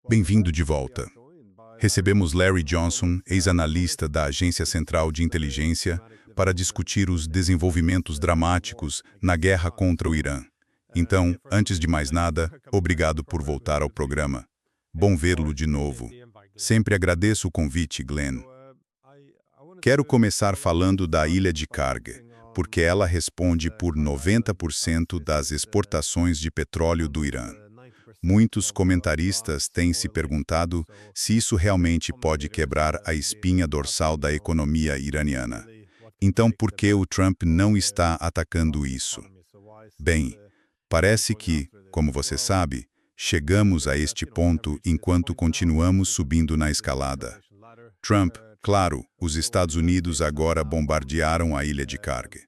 Bem-vindo de volta. Recebemos Larry Johnson, ex-analista da Agência Central de Inteligência, para discutir os desenvolvimentos dramáticos na guerra contra o Irã. Então, antes de mais nada, obrigado por voltar ao programa. Bom vê-lo de novo. Sempre agradeço o convite, Glenn. Quero começar falando da Ilha de Karg, porque ela responde por 90% das exportações de petróleo do Irã. Muitos comentaristas têm se perguntado se isso realmente pode quebrar a espinha dorsal da economia iraniana. Então, por que o Trump não está atacando isso? Bem, parece que, como você sabe, chegamos a este ponto enquanto continuamos subindo na escalada. Trump, claro, os Estados Unidos agora bombardearam a Ilha de Karg.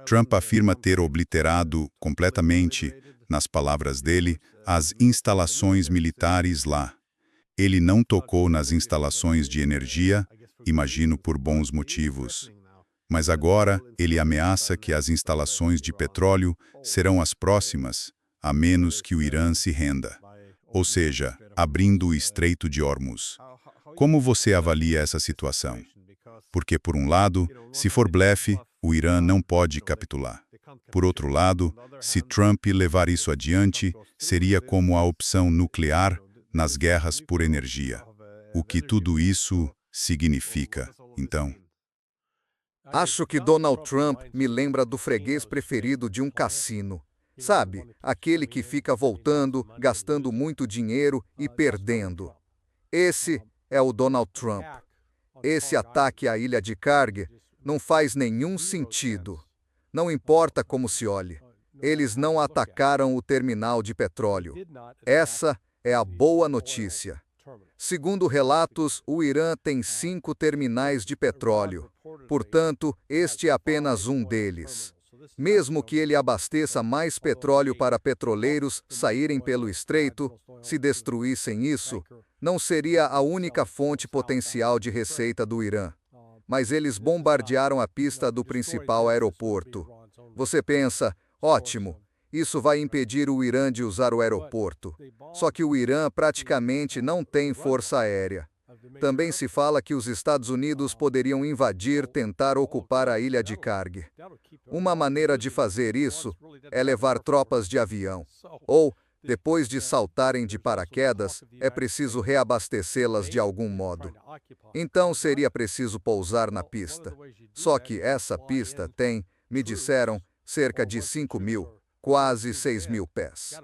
Trump afirma ter obliterado completamente, nas palavras dele, as instalações militares lá. Ele não tocou nas instalações de energia, imagino por bons motivos. Mas agora ele ameaça que as instalações de petróleo serão as próximas, a menos que o Irã se renda. Ou seja, abrindo o Estreito de Hormuz. Como você avalia essa situação? Porque, por um lado, se for blefe, o Irã não pode capitular. Por outro lado, se Trump levar isso adiante, seria como a opção nuclear nas guerras por energia. O que tudo isso significa, então? Acho que Donald Trump me lembra do freguês preferido de um cassino. Sabe, aquele que fica voltando, gastando muito dinheiro e perdendo. Esse é o Donald Trump. Esse ataque à Ilha de Karg não faz nenhum sentido. Não importa como se olhe. Eles não atacaram o terminal de petróleo. Essa é a boa notícia. Segundo relatos, o Irã tem 5 terminais de petróleo. Portanto, este é apenas um deles. Mesmo que ele abasteça mais petróleo para petroleiros saírem pelo estreito, se destruíssem isso, não seria a única fonte potencial de receita do Irã. Mas eles bombardearam a pista do principal aeroporto. Você pensa, ótimo, isso vai impedir o Irã de usar o aeroporto. Só que o Irã praticamente não tem força aérea. Também se fala que os Estados Unidos poderiam invadir, tentar ocupar a Ilha de Karg. Uma maneira de fazer isso é levar tropas de avião. Ou, depois de saltarem de paraquedas, é preciso reabastecê-las de algum modo. Então seria preciso pousar na pista. Só que essa pista tem, me disseram, cerca de 5.000, quase 6.000 pés.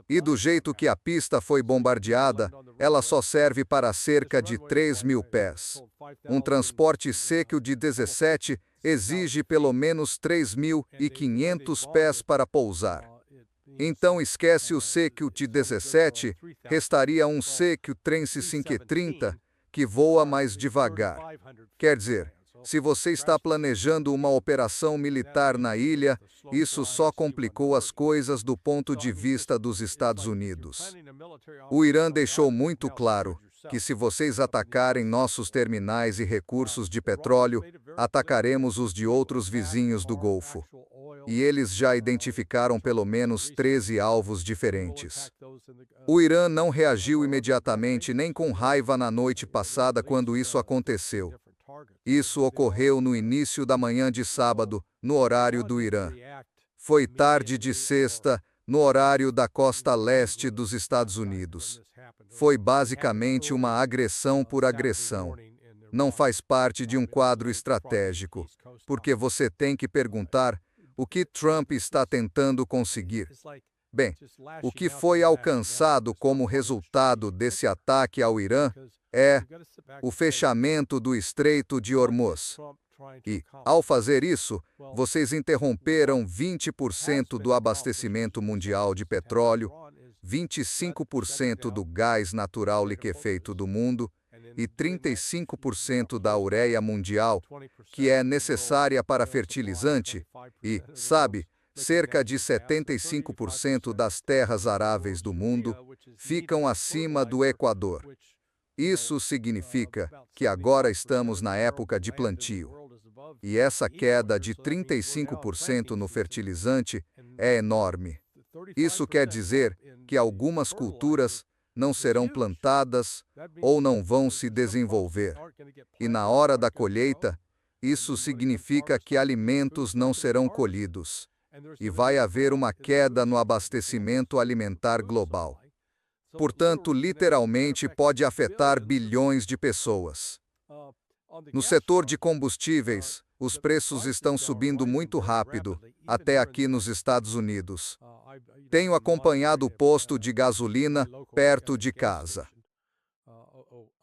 E do jeito que a pista foi bombardeada, ela só serve para cerca de 3.000 pés. Um transporte seco de 17 exige pelo menos 3.500 pés para pousar. Então esquece o seco de 17, restaria um seco Trense 530, que voa mais devagar. Quer dizer, se você está planejando uma operação militar na ilha, isso só complicou as coisas do ponto de vista dos Estados Unidos. O Irã deixou muito claro que se vocês atacarem nossos terminais e recursos de petróleo, atacaremos os de outros vizinhos do Golfo. E eles já identificaram pelo menos 13 alvos diferentes. O Irã não reagiu imediatamente nem com raiva na noite passada quando isso aconteceu. Isso ocorreu no início da manhã de sábado, no horário do Irã. Foi tarde de sexta, no horário da costa leste dos Estados Unidos. Foi basicamente uma agressão por agressão. Não faz parte de um quadro estratégico, porque você tem que perguntar o que Trump está tentando conseguir. Bem, o que foi alcançado como resultado desse ataque ao Irã é o fechamento do Estreito de Hormuz. E, ao fazer isso, vocês interromperam 20% do abastecimento mundial de petróleo, 25% do gás natural liquefeito do mundo e 35% da ureia mundial, que é necessária para fertilizante, e, sabe, cerca de 75% das terras aráveis do mundo ficam acima do Equador. Isso significa que agora estamos na época de plantio. E essa queda de 35% no fertilizante é enorme. Isso quer dizer que algumas culturas não serão plantadas ou não vão se desenvolver. E na hora da colheita, isso significa que alimentos não serão colhidos. E vai haver uma queda no abastecimento alimentar global. Portanto, literalmente pode afetar bilhões de pessoas. No setor de combustíveis, os preços estão subindo muito rápido, até aqui nos Estados Unidos. Tenho acompanhado o posto de gasolina perto de casa.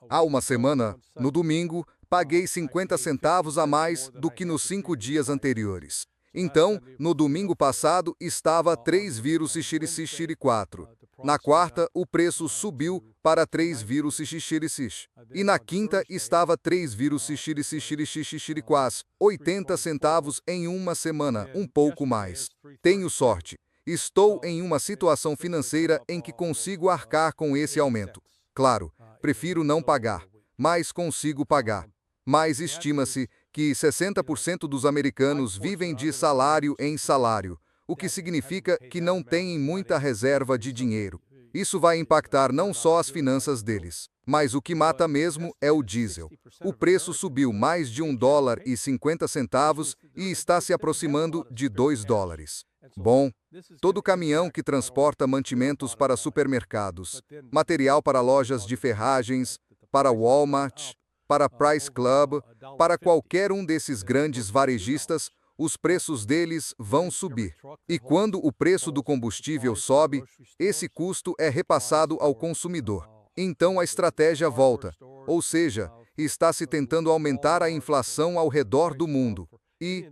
Há uma semana, no domingo, paguei 50 centavos a mais do que nos 5 dias anteriores. Então, no domingo passado, estava 3,4. Na quarta, o preço subiu para 3,6. E na quinta, estava 3,6, 80 centavos em uma semana, um pouco mais. Tenho sorte. Estou em uma situação financeira em que consigo arcar com esse aumento. Claro, prefiro não pagar, mas consigo pagar. Mas estima-se que 60% dos americanos vivem de salário em salário, o que significa que não têm muita reserva de dinheiro. Isso vai impactar não só as finanças deles, mas o que mata mesmo é o diesel. O preço subiu mais de $1,50 e está se aproximando de $2. Bom, todo caminhão que transporta mantimentos para supermercados, material para lojas de ferragens, para Walmart, para Price Club, para qualquer um desses grandes varejistas, os preços deles vão subir. E quando o preço do combustível sobe, esse custo é repassado ao consumidor. Então a estratégia volta, ou seja, está se tentando aumentar a inflação ao redor do mundo. E,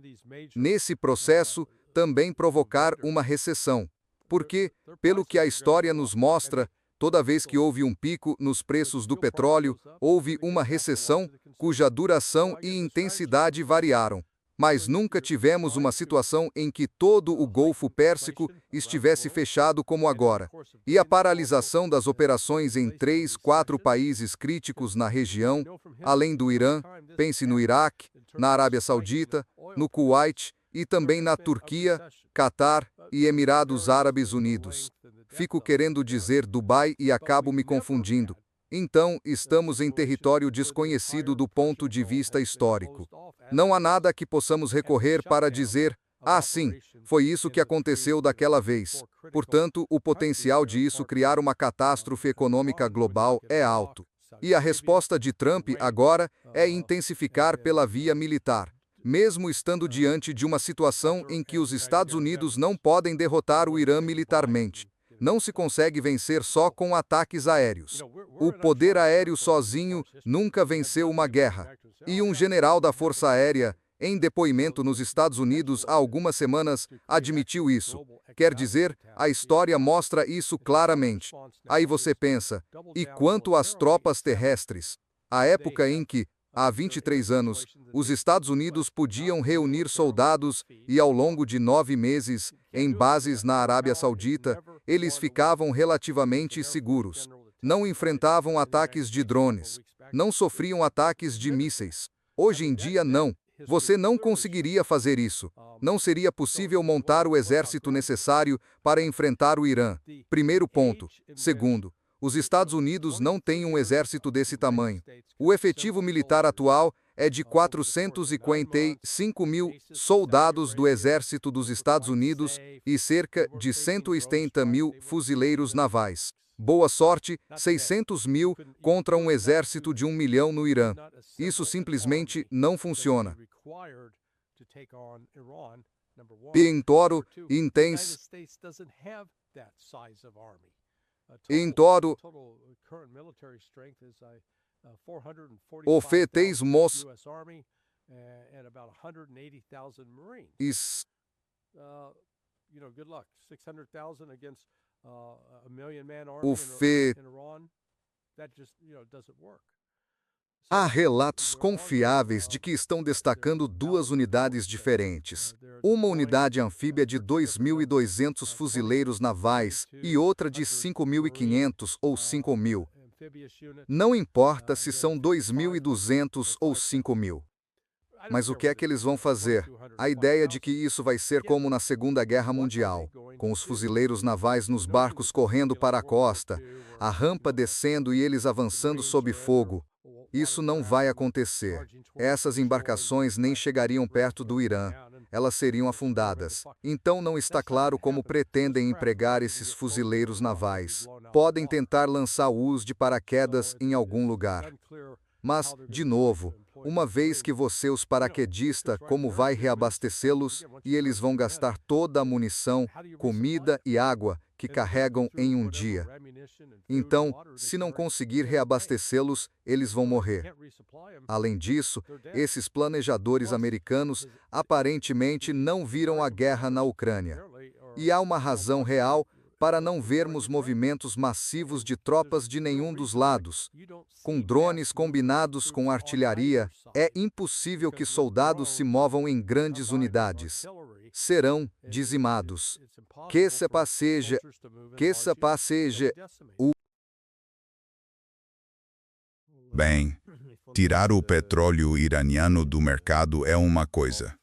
nesse processo, também provocar uma recessão. Porque, pelo que a história nos mostra, toda vez que houve um pico nos preços do petróleo, houve uma recessão cuja duração e intensidade variaram. Mas nunca tivemos uma situação em que todo o Golfo Pérsico estivesse fechado como agora. E a paralisação das operações em 3, 4 países críticos na região, além do Irã, pense no Iraque, na Arábia Saudita, no Kuwait e também na Turquia, Catar e Emirados Árabes Unidos. Fico querendo dizer Dubai e acabo me confundindo. Então, estamos em território desconhecido do ponto de vista histórico. Não há nada a que possamos recorrer para dizer, sim, foi isso que aconteceu daquela vez. Portanto, o potencial de isso criar uma catástrofe econômica global é alto. E a resposta de Trump agora é intensificar pela via militar. Mesmo estando diante de uma situação em que os Estados Unidos não podem derrotar o Irã militarmente. Não se consegue vencer só com ataques aéreos. O poder aéreo sozinho nunca venceu uma guerra. E um general da Força Aérea, em depoimento nos Estados Unidos há algumas semanas, admitiu isso. Quer dizer, a história mostra isso claramente. Aí você pensa, e quanto às tropas terrestres? A época em que, há 23 anos, os Estados Unidos podiam reunir soldados e, ao longo de 9 meses, em bases na Arábia Saudita, eles ficavam relativamente seguros. Não enfrentavam ataques de drones. Não sofriam ataques de mísseis. Hoje em dia, não. Você não conseguiria fazer isso. Não seria possível montar o exército necessário para enfrentar o Irã. Primeiro ponto. Segundo, os Estados Unidos não têm um exército desse tamanho. O efetivo militar atual é de 445 mil soldados do Exército dos Estados Unidos e cerca de 170 mil fuzileiros navais. Boa sorte, 600 mil contra um exército de 1 milhão no Irã. Isso simplesmente não funciona. Em todo, o feteismos Há relatos confiáveis de que estão destacando duas unidades diferentes. Uma unidade anfíbia de 2.200 fuzileiros navais e outra de 5.500 ou 5.000. Não importa se são 2.200 ou 5.000. Mas o que é que eles vão fazer? A ideia de que isso vai ser como na Segunda Guerra Mundial, com os fuzileiros navais nos barcos correndo para a costa, a rampa descendo e eles avançando sob fogo. Isso não vai acontecer. Essas embarcações nem chegariam perto do Irã. Elas seriam afundadas. Então não está claro como pretendem empregar esses fuzileiros navais. Podem tentar lançar os de paraquedas em algum lugar. Mas, de novo, uma vez que você os paraquedista, como vai reabastecê-los e eles vão gastar toda a munição, comida e água que carregam em um dia. Então, se não conseguir reabastecê-los, eles vão morrer. Além disso, esses planejadores americanos aparentemente não viram a guerra na Ucrânia. E há uma razão real para não vermos movimentos massivos de tropas de nenhum dos lados. Com drones combinados com artilharia, é impossível que soldados se movam em grandes unidades. Serão dizimados. Que se passeja o... Bem, tirar o petróleo iraniano do mercado é uma coisa.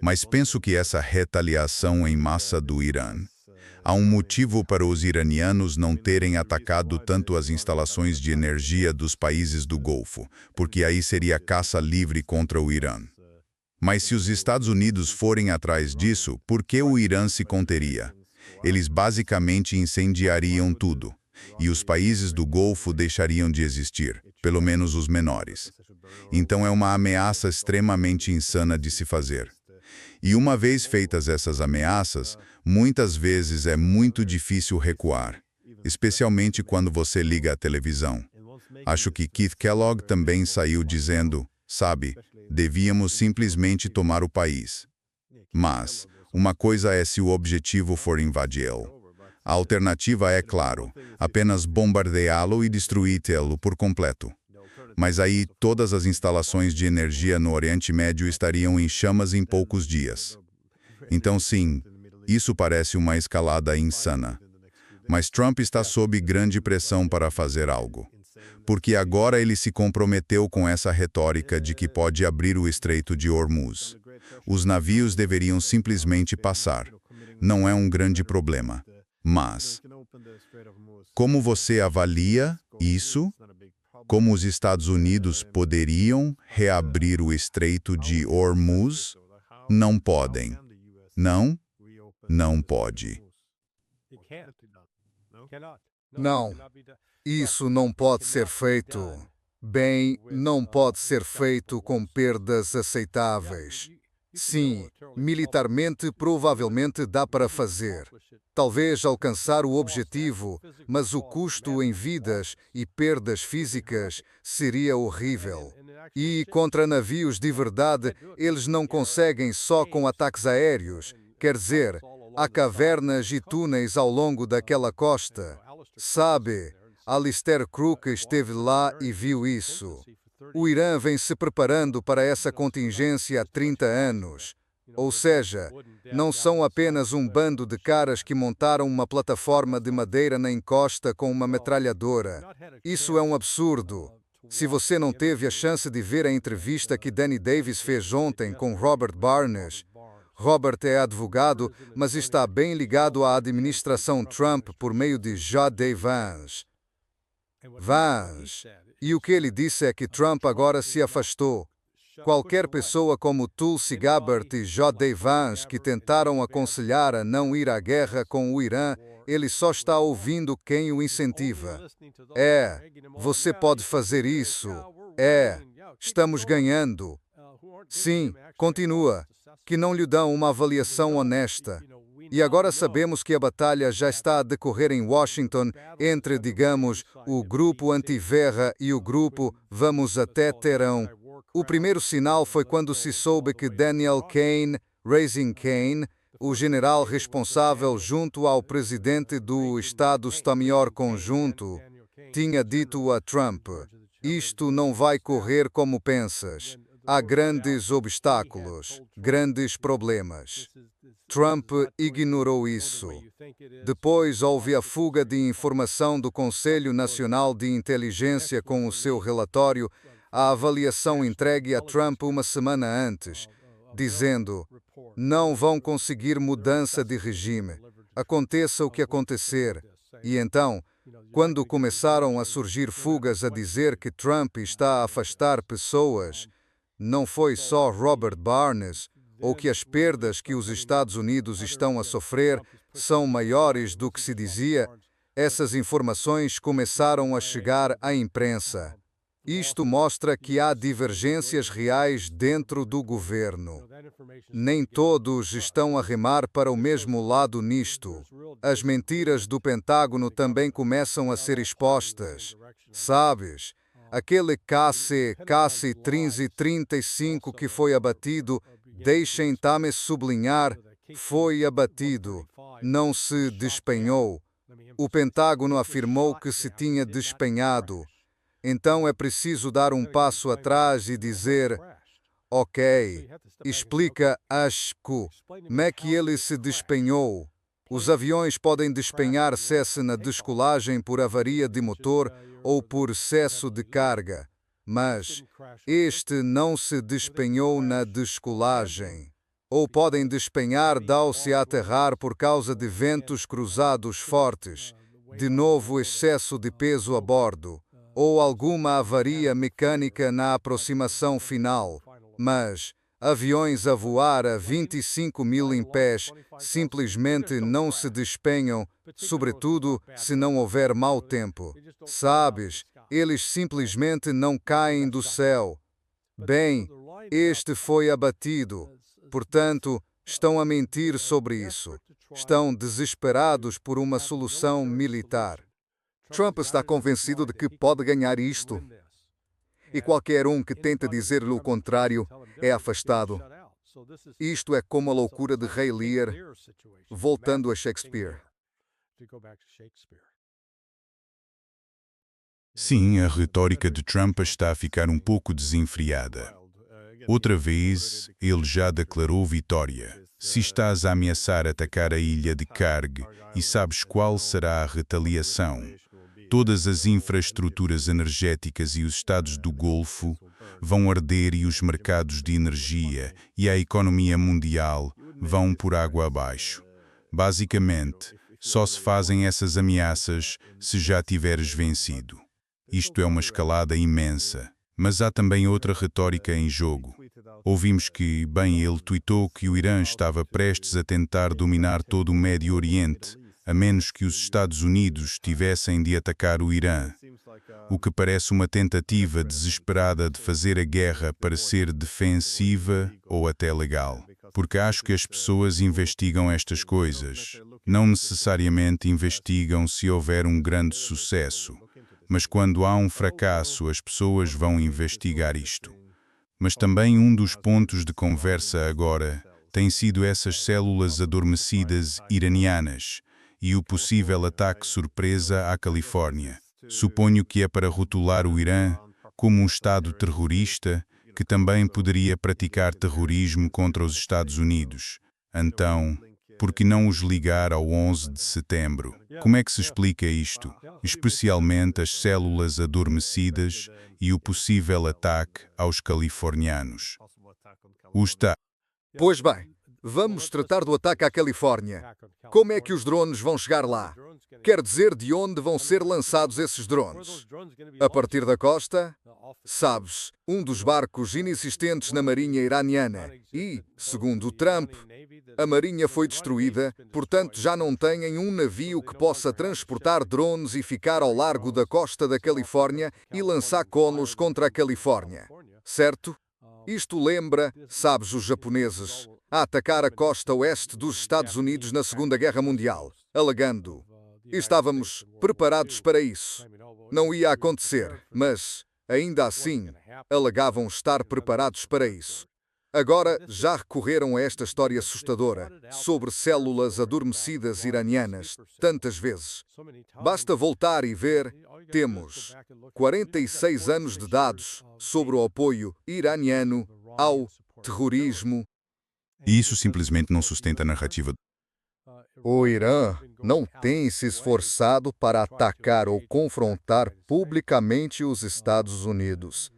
Mas penso que essa retaliação em massa do Irã. Há um motivo para os iranianos não terem atacado tanto as instalações de energia dos países do Golfo, porque aí seria caça livre contra o Irã. Mas se os Estados Unidos forem atrás disso, por que o Irã se conteria? Eles basicamente incendiariam tudo, e os países do Golfo deixariam de existir, pelo menos os menores. Então é uma ameaça extremamente insana de se fazer. E uma vez feitas essas ameaças, muitas vezes é muito difícil recuar, especialmente quando você liga a televisão. Acho que Keith Kellogg também saiu dizendo, sabe, devíamos simplesmente tomar o país. Mas, uma coisa é se o objetivo for invadi-lo. A alternativa é, claro, apenas bombardeá-lo e destruí-lo por completo. Mas aí todas as instalações de energia no Oriente Médio estariam em chamas em poucos dias. Então sim, isso parece uma escalada insana. Mas Trump está sob grande pressão para fazer algo. Porque agora ele se comprometeu com essa retórica de que pode abrir o Estreito de Hormuz. Os navios deveriam simplesmente passar. Não é um grande problema. Mas, como você avalia isso? Como os Estados Unidos poderiam reabrir o Estreito de Hormuz? Não podem. Não pode. Não. Isso não pode ser feito. Bem, não pode ser feito com perdas aceitáveis. Sim, militarmente provavelmente dá para fazer. Talvez alcançar o objetivo, mas o custo em vidas e perdas físicas seria horrível. E contra navios de verdade, eles não conseguem só com ataques aéreos. Quer dizer, há cavernas e túneis ao longo daquela costa. Sabe, Alistair Crook esteve lá e viu isso. O Irã vem se preparando para essa contingência há 30 anos. Ou seja, não são apenas um bando de caras que montaram uma plataforma de madeira na encosta com uma metralhadora. Isso é um absurdo. Se você não teve a chance de ver a entrevista que Danny Davis fez ontem com Robert Barnes, Robert é advogado, mas está bem ligado à administração Trump por meio de J.D. Vance. E o que ele disse é que Trump agora se afastou. Qualquer pessoa como Tulsi Gabbard e J.D. Vance que tentaram aconselhar a não ir à guerra com o Irã, ele só está ouvindo quem o incentiva. Você pode fazer isso. Estamos ganhando. Sim, continua. Que não lhe dão uma avaliação honesta. E agora sabemos que a batalha já está a decorrer em Washington entre, digamos, o grupo anti-guerra e o grupo Vamos até Teherão. O primeiro sinal foi quando se soube que Daniel Kane, Raising Kane, o general responsável junto ao presidente do Estado Estado-Maior Conjunto, tinha dito a Trump, isto não vai correr como pensas. Há grandes obstáculos, grandes problemas. Trump ignorou isso. Depois houve a fuga de informação do Conselho Nacional de Inteligência com o seu relatório, a avaliação entregue a Trump uma semana antes, dizendo: não vão conseguir mudança de regime, aconteça o que acontecer. E então, quando começaram a surgir fugas a dizer que Trump está a afastar pessoas, não foi só Robert Barnes, ou que as perdas que os Estados Unidos estão a sofrer são maiores do que se dizia, essas informações começaram a chegar à imprensa. Isto mostra que há divergências reais dentro do governo. Nem todos estão a remar para o mesmo lado nisto. As mentiras do Pentágono também começam a ser expostas. Sabes, aquele KC-1335 que foi abatido, deixem-me sublinhar, foi abatido, não se despenhou. O Pentágono afirmou que se tinha despenhado. Então é preciso dar um passo atrás e dizer: ok, explica como é que ele se despenhou. Os aviões podem despenhar-se na descolagem por avaria de motor ou por excesso de carga, mas este não se despenhou na descolagem. Ou podem despenhar ao-se a aterrar por causa de ventos cruzados fortes, de novo excesso de peso a bordo, ou alguma avaria mecânica na aproximação final. Mas aviões a voar a 25 mil em pés simplesmente não se despenham, sobretudo se não houver mau tempo. Sabes, eles simplesmente não caem do céu. Bem, este foi abatido. Portanto, estão a mentir sobre isso. Estão desesperados por uma solução militar. Trump está convencido de que pode ganhar isto. E qualquer um que tenta dizer-lhe o contrário é afastado. Isto é como a loucura de Rei Lear, voltando a Shakespeare. Sim, a retórica de Trump está a ficar um pouco desenfreada. Outra vez, ele já declarou vitória. Se estás a ameaçar atacar a ilha de Karg e sabes qual será a retaliação, todas as infraestruturas energéticas e os estados do Golfo vão arder e os mercados de energia e a economia mundial vão por água abaixo. Basicamente, só se fazem essas ameaças se já tiveres vencido. Isto é uma escalada imensa. Mas há também outra retórica em jogo. Ouvimos que, ele tuitou que o Irã estava prestes a tentar dominar todo o Médio Oriente, a menos que os Estados Unidos tivessem de atacar o Irã, o que parece uma tentativa desesperada de fazer a guerra parecer defensiva ou até legal. Porque acho que as pessoas investigam estas coisas. Não necessariamente investigam se houver um grande sucesso. Mas quando há um fracasso, as pessoas vão investigar isto. Mas também um dos pontos de conversa agora tem sido essas células adormecidas iranianas e o possível ataque surpresa à Califórnia. Suponho que é para rotular o Irã como um Estado terrorista que também poderia praticar terrorismo contra os Estados Unidos. Então, por que não os ligar ao 11 de setembro? Como é que se explica isto? Especialmente as células adormecidas e o possível ataque aos californianos. Pois bem, vamos tratar do ataque à Califórnia. Como é que os drones vão chegar lá? Quer dizer, de onde vão ser lançados esses drones? A partir da costa? Sabes, um dos barcos inexistentes na marinha iraniana. E, segundo Trump, a marinha foi destruída, portanto já não têm um navio que possa transportar drones e ficar ao largo da costa da Califórnia e lançar conos contra a Califórnia. Certo? Isto lembra, sabes, os japoneses a atacar a costa oeste dos Estados Unidos na Segunda Guerra Mundial, alegando: estávamos preparados para isso. Não ia acontecer, mas, ainda assim, alegavam estar preparados para isso. Agora já recorreram a esta história assustadora sobre células adormecidas iranianas tantas vezes. Basta voltar e ver, temos 46 anos de dados sobre o apoio iraniano ao terrorismo. E isso simplesmente não sustenta a narrativa. O Irã não tem se esforçado para atacar ou confrontar publicamente os Estados Unidos.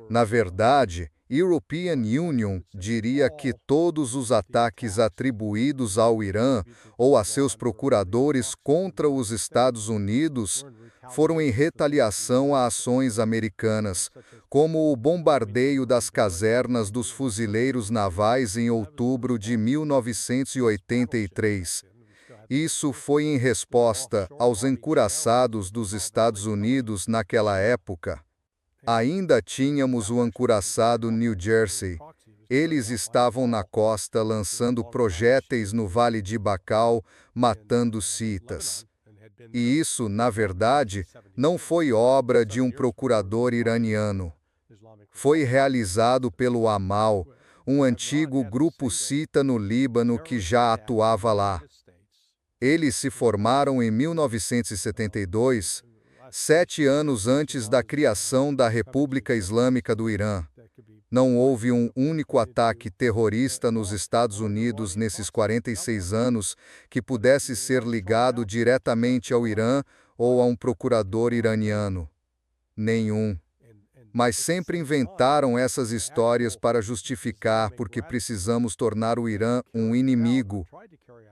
Na verdade, European Union diria que todos os ataques atribuídos ao Irã ou a seus procuradores contra os Estados Unidos foram em retaliação a ações americanas, como o bombardeio das casernas dos fuzileiros navais em outubro de 1983. Isso foi em resposta aos encouraçados dos Estados Unidos naquela época. Ainda tínhamos o encouraçado New Jersey. Eles estavam na costa lançando projéteis no Vale de Bacal, matando ciitas. E isso, na verdade, não foi obra de um procurador iraniano. Foi realizado pelo Amal, um antigo grupo ciita no Líbano que já atuava lá. Eles se formaram em 1972, 7 anos antes da criação da República Islâmica do Irã. Não houve um único ataque terrorista nos Estados Unidos nesses 46 anos que pudesse ser ligado diretamente ao Irã ou a um procurador iraniano. Nenhum. Mas sempre inventaram essas histórias para justificar porque precisamos tornar o Irã um inimigo.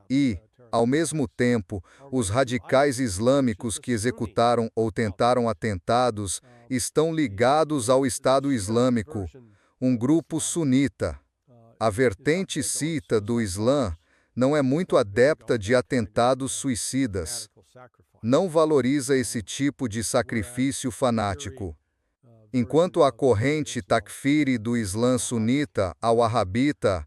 E, ao mesmo tempo, os radicais islâmicos que executaram ou tentaram atentados estão ligados ao Estado Islâmico, um grupo sunita. A vertente xiita do Islã não é muito adepta de atentados suicidas. Não valoriza esse tipo de sacrifício fanático. Enquanto a corrente takfiri do Islã sunita al-Wahhabita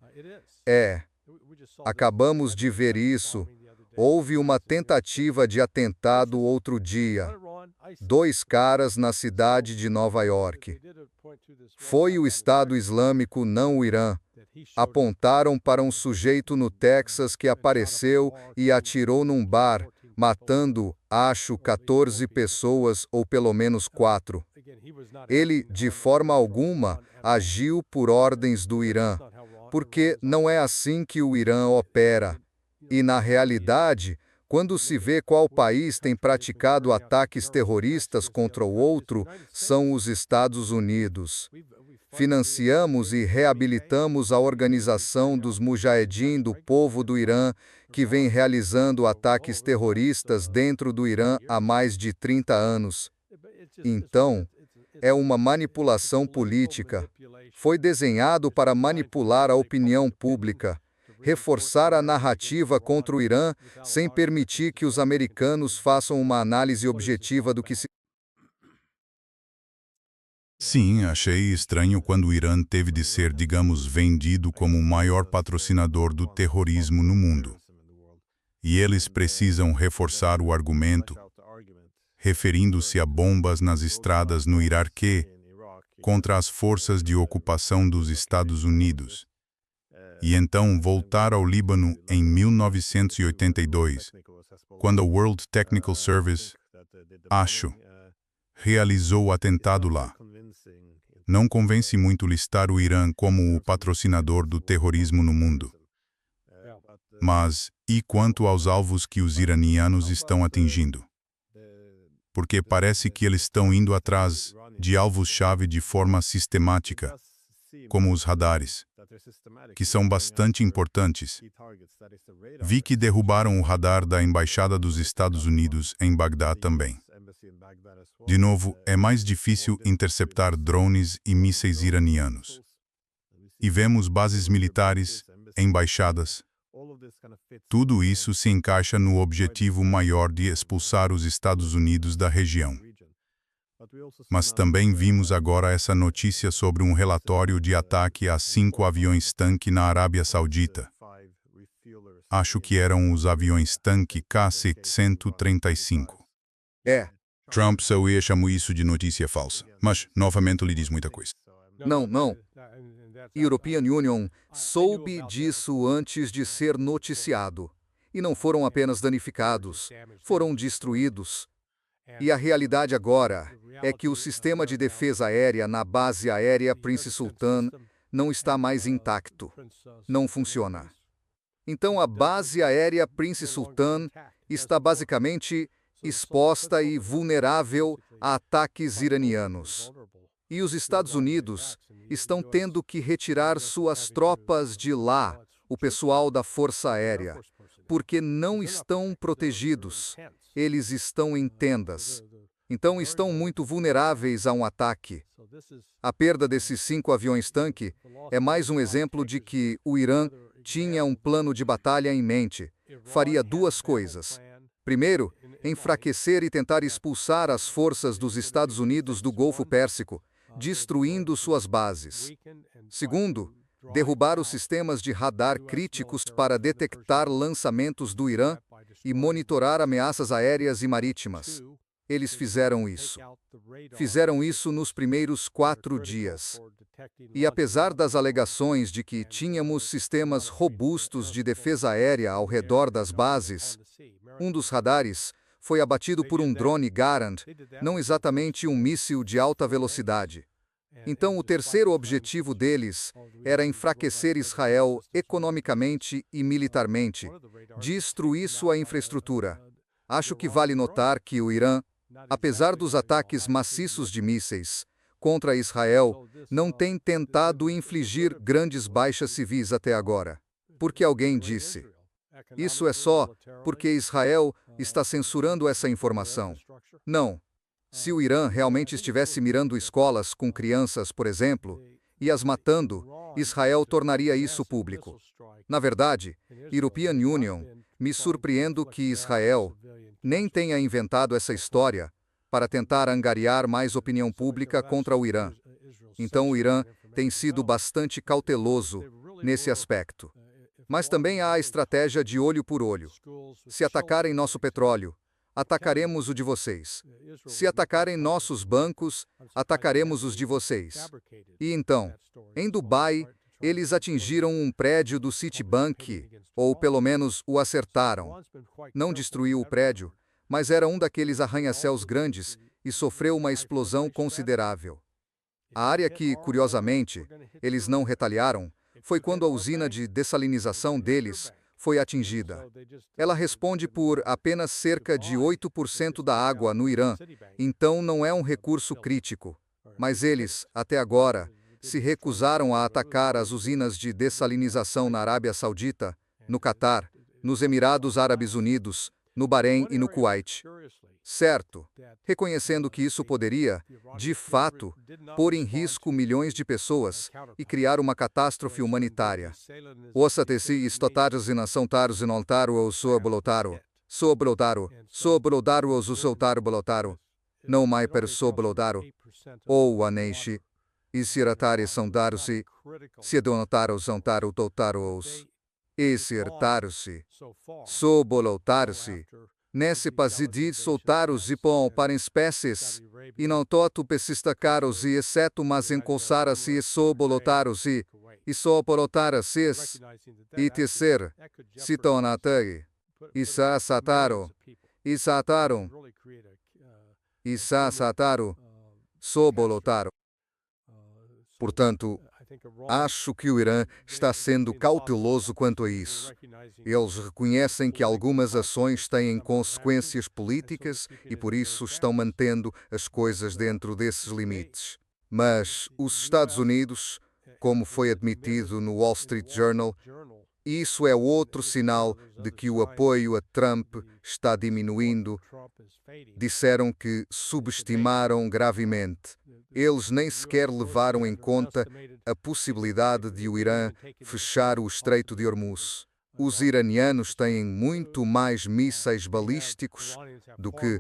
acabamos de ver isso, houve uma tentativa de atentado outro dia. 2 caras na cidade de Nova York. Foi o Estado Islâmico, não o Irã. Apontaram para um sujeito no Texas que apareceu e atirou num bar, matando, acho, 14 pessoas ou pelo menos 4. Ele, de forma alguma, agiu por ordens do Irã, porque não é assim que o Irã opera. E, na realidade, quando se vê qual país tem praticado ataques terroristas contra o outro, são os Estados Unidos. Financiamos e reabilitamos a organização dos Mujahedin do povo do Irã, que vem realizando ataques terroristas dentro do Irã há mais de 30 anos. Então, é uma manipulação política. Foi desenhado para manipular a opinião pública, reforçar a narrativa contra o Irã, sem permitir que os americanos façam uma análise objetiva do que se... Sim, achei estranho quando o Irã teve de ser, digamos, vendido como o maior patrocinador do terrorismo no mundo. E eles precisam reforçar o argumento, referindo-se a bombas nas estradas no Iraque contra as forças de ocupação dos Estados Unidos. E então voltar ao Líbano em 1982, quando a World Technical Service, acho, realizou o atentado lá. Não convence muito listar o Irã como o patrocinador do terrorismo no mundo. Mas, e quanto aos alvos que os iranianos estão atingindo? Porque parece que eles estão indo atrás de alvos-chave de forma sistemática, como os radares, que são bastante importantes. Vi que derrubaram o radar da Embaixada dos Estados Unidos em Bagdá também. De novo, é mais difícil interceptar drones e mísseis iranianos. E vemos bases militares, embaixadas. Tudo isso se encaixa no objetivo maior de expulsar os Estados Unidos da região. Mas também vimos agora essa notícia sobre um relatório de ataque a 5 aviões-tanque na Arábia Saudita. Acho que eram os aviões-tanque K-135. Trump só chamou isso de notícia falsa, mas novamente lhe diz muita coisa. Não. European Union soube disso antes de ser noticiado. E não foram apenas danificados, foram destruídos. E a realidade agora é que o sistema de defesa aérea na base aérea Prince Sultan não está mais intacto. Não funciona. Então a base aérea Prince Sultan está basicamente exposta e vulnerável a ataques iranianos. E os Estados Unidos estão tendo que retirar suas tropas de lá, o pessoal da Força Aérea, porque não estão protegidos. Eles estão em tendas. Então estão muito vulneráveis a um ataque. A perda desses 5 aviões-tanque é mais um exemplo de que o Irã tinha um plano de batalha em mente. Faria 2 coisas. Primeiro, enfraquecer e tentar expulsar as forças dos Estados Unidos do Golfo Pérsico, destruindo suas bases. Segundo, derrubar os sistemas de radar críticos para detectar lançamentos do Irã e monitorar ameaças aéreas e marítimas. Eles fizeram isso. Fizeram isso nos primeiros 4 dias. E apesar das alegações de que tínhamos sistemas robustos de defesa aérea ao redor das bases, um dos radares foi abatido por um drone Garand, não exatamente um míssil de alta velocidade. Então, o terceiro objetivo deles era enfraquecer Israel economicamente e militarmente, destruir sua infraestrutura. Acho que vale notar que o Irã, apesar dos ataques maciços de mísseis contra Israel, não tem tentado infligir grandes baixas civis até agora. Porque alguém disse: isso é só porque Israel está censurando essa informação. Não. Se o Irã realmente estivesse mirando escolas com crianças, por exemplo, e as matando, Israel tornaria isso público. Na verdade, European Union, me surpreendo que Israel nem tenha inventado essa história para tentar angariar mais opinião pública contra o Irã. Então o Irã tem sido bastante cauteloso nesse aspecto. Mas também há a estratégia de olho por olho. Se atacarem nosso petróleo, atacaremos o de vocês. Se atacarem nossos bancos, atacaremos os de vocês. E então, em Dubai, eles atingiram um prédio do Citibank, ou pelo menos o acertaram. Não destruiu o prédio, mas era um daqueles arranha-céus grandes e sofreu uma explosão considerável. A área que, curiosamente, eles não retaliaram foi quando a usina de dessalinização deles foi atingida. Ela responde por apenas cerca de 8% da água no Irã, então não é um recurso crítico. Mas eles, até agora, se recusaram a atacar as usinas de dessalinização na Arábia Saudita, no Catar, nos Emirados Árabes Unidos, no Bahrein e no Kuwait. Certo, reconhecendo que isso poderia, de fato, pôr em risco milhões de pessoas e criar uma catástrofe humanitária. Osatesi istotaros e nação taros e noltaro ou sobolotaro ou soltaro bolotaro, não mais per sobolotaro, ou aneishi, e siratari são darusi, se donotaro são taru totaros, e sirtarusi, sobolotarusi, nesse pasidid soltaros e pão para espécies, e não totu pesistacaros e exceto mas encolsaras e sobolotaros e sobolotaras e tecer, citonatari, e sataro, e sataram, e sataro, sobolotaro. Portanto, acho que o Irã está sendo cauteloso quanto a isso. Eles reconhecem que algumas ações têm consequências políticas e por isso estão mantendo as coisas dentro desses limites. Mas os Estados Unidos, como foi admitido no Wall Street Journal, isso é outro sinal de que o apoio a Trump está diminuindo. Disseram que subestimaram gravemente. Eles nem sequer levaram em conta a possibilidade de o Irã fechar o Estreito de Hormuz. Os iranianos têm muito mais mísseis balísticos do que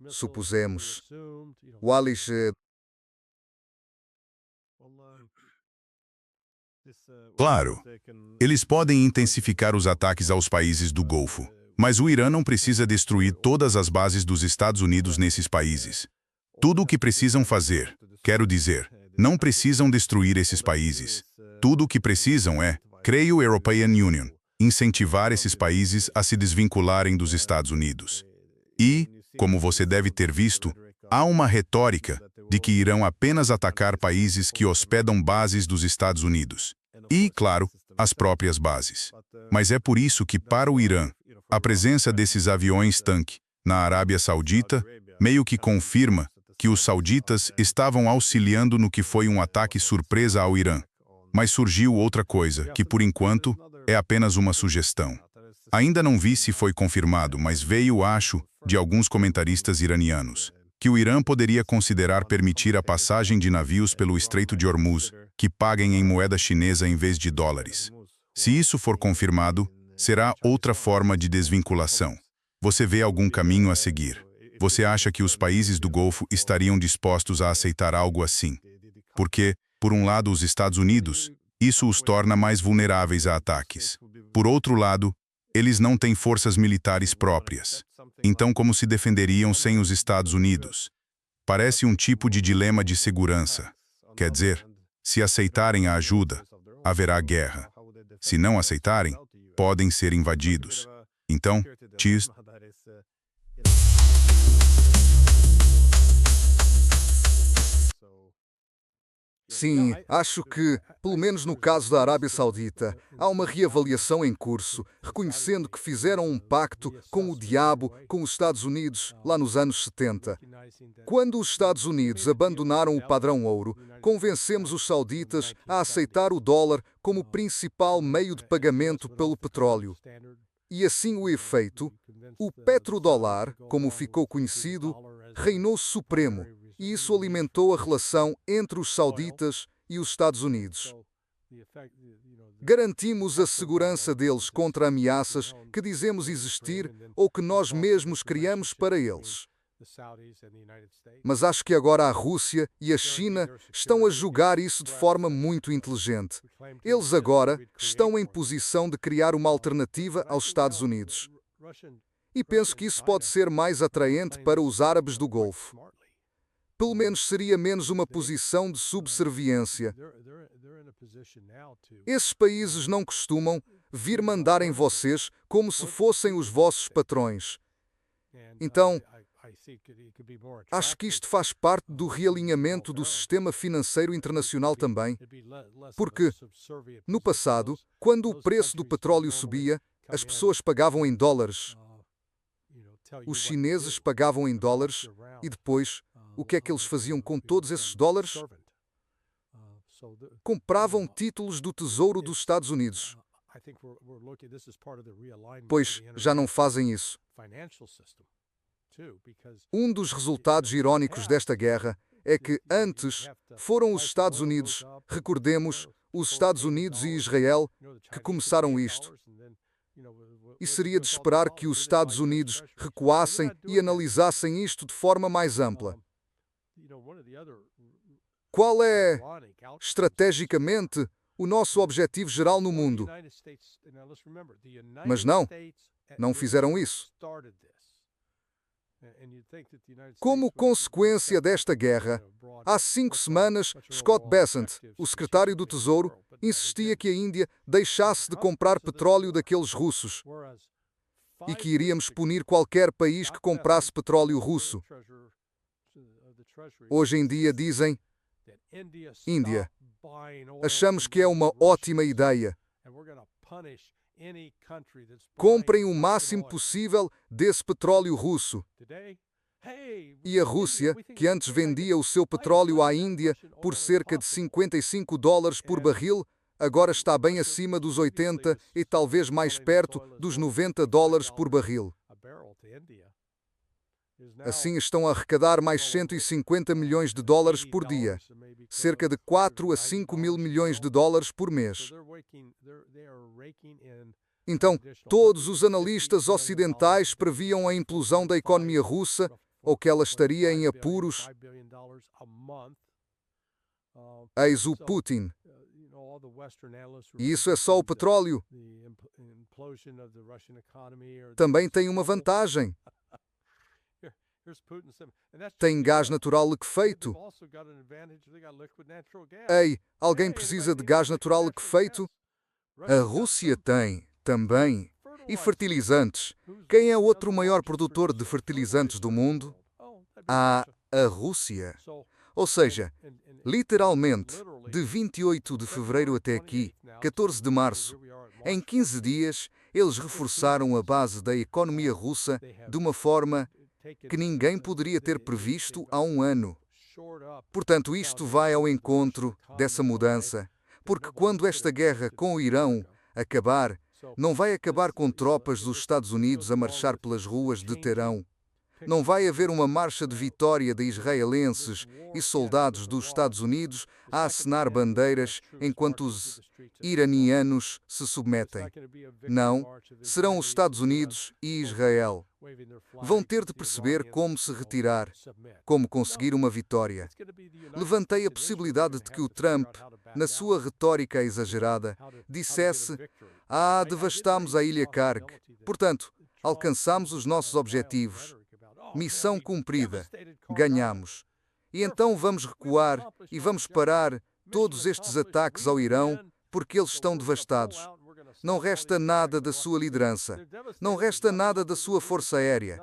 supusemos. Wallis Claro, eles podem intensificar os ataques aos países do Golfo, mas o Irã não precisa destruir todas as bases dos Estados Unidos nesses países. Tudo o que precisam fazer, quero dizer, não precisam destruir esses países. Tudo o que precisam é, creio, European Union, incentivar esses países a se desvincularem dos Estados Unidos. E, como você deve ter visto, há uma retórica de que irão apenas atacar países que hospedam bases dos Estados Unidos. E, claro, as próprias bases. Mas é por isso que, para o Irã, a presença desses aviões-tanque na Arábia Saudita meio que confirma que os sauditas estavam auxiliando no que foi um ataque surpresa ao Irã. Mas surgiu outra coisa, que por enquanto é apenas uma sugestão. Ainda não vi se foi confirmado, mas veio, acho, de alguns comentaristas iranianos, que o Irã poderia considerar permitir a passagem de navios pelo Estreito de Hormuz, que paguem em moeda chinesa em vez de dólares. Se isso for confirmado, será outra forma de desvinculação. Você vê algum caminho a seguir? Você acha que os países do Golfo estariam dispostos a aceitar algo assim? Porque, por um lado, os Estados Unidos, isso os torna mais vulneráveis a ataques. Por outro lado, eles não têm forças militares próprias. Então, como se defenderiam sem os Estados Unidos? Parece um tipo de dilema de segurança. Quer dizer, se aceitarem a ajuda, haverá guerra. Se não aceitarem, podem ser invadidos. Então, Sim, acho que, pelo menos no caso da Arábia Saudita, há uma reavaliação em curso, reconhecendo que fizeram um pacto com o diabo, com os Estados Unidos, lá nos anos 70. Quando os Estados Unidos abandonaram o padrão ouro, convencemos os sauditas a aceitar o dólar como principal meio de pagamento pelo petróleo. E assim o efeito, o petrodólar, como ficou conhecido, reinou supremo, e isso alimentou a relação entre os sauditas e os Estados Unidos. Garantimos a segurança deles contra ameaças que dizemos existir ou que nós mesmos criamos para eles. Mas acho que agora a Rússia e a China estão a julgar isso de forma muito inteligente. Eles agora estão em posição de criar uma alternativa aos Estados Unidos. E penso que isso pode ser mais atraente para os árabes do Golfo. Pelo menos seria menos uma posição de subserviência. Esses países não costumam vir mandar em vocês como se fossem os vossos patrões. Então, acho que isto faz parte do realinhamento do sistema financeiro internacional também, porque, no passado, quando o preço do petróleo subia, as pessoas pagavam em dólares. Os chineses pagavam em dólares e depois, o que é que eles faziam com todos esses dólares? Compravam títulos do Tesouro dos Estados Unidos. Pois já não fazem isso. Um dos resultados irónicos desta guerra é que, antes, foram os Estados Unidos, recordemos, os Estados Unidos e Israel, que começaram isto. E seria de esperar que os Estados Unidos recuassem e analisassem isto de forma mais ampla. Qual é, estrategicamente, o nosso objetivo geral no mundo? Mas não fizeram isso. Como consequência desta guerra, há 5 semanas, Scott Bessent, o secretário do Tesouro, insistia que a Índia deixasse de comprar petróleo daqueles russos e que iríamos punir qualquer país que comprasse petróleo russo. Hoje em dia dizem, Índia, achamos que é uma ótima ideia. Comprem o máximo possível desse petróleo russo. E a Rússia, que antes vendia o seu petróleo à Índia por cerca de $55 por barril, agora está bem acima dos 80 e talvez mais perto dos $90 por barril. Assim estão a arrecadar mais $150 milhões por dia, cerca de 4 a 5 mil milhões de dólares por mês. Então, todos os analistas ocidentais previam a implosão da economia russa ou que ela estaria em apuros. Eis o Putin. E isso é só o petróleo. Também tem uma vantagem. Tem gás natural liquefeito. Ei, alguém precisa de gás natural liquefeito? A Rússia tem, também. E fertilizantes. Quem é outro maior produtor de fertilizantes do mundo? A Rússia. Ou seja, literalmente, de 28 de fevereiro até aqui, 14 de março, em 15 dias, eles reforçaram a base da economia russa de uma forma que ninguém poderia ter previsto há um ano. Portanto, isto vai ao encontro dessa mudança, porque quando esta guerra com o Irão acabar, não vai acabar com tropas dos Estados Unidos a marchar pelas ruas de Teherão. Não vai haver uma marcha de vitória de israelenses e soldados dos Estados Unidos a acenar bandeiras enquanto os iranianos se submetem. Não, serão os Estados Unidos e Israel. Vão ter de perceber como se retirar, como conseguir uma vitória. Levantei a possibilidade de que o Trump, na sua retórica exagerada, dissesse: devastamos a Ilha Karg. Portanto, alcançamos os nossos objetivos. Missão cumprida. Ganhamos. E então vamos recuar e vamos parar todos estes ataques ao Irão porque eles estão devastados. Não resta nada da sua liderança. Não resta nada da sua força aérea.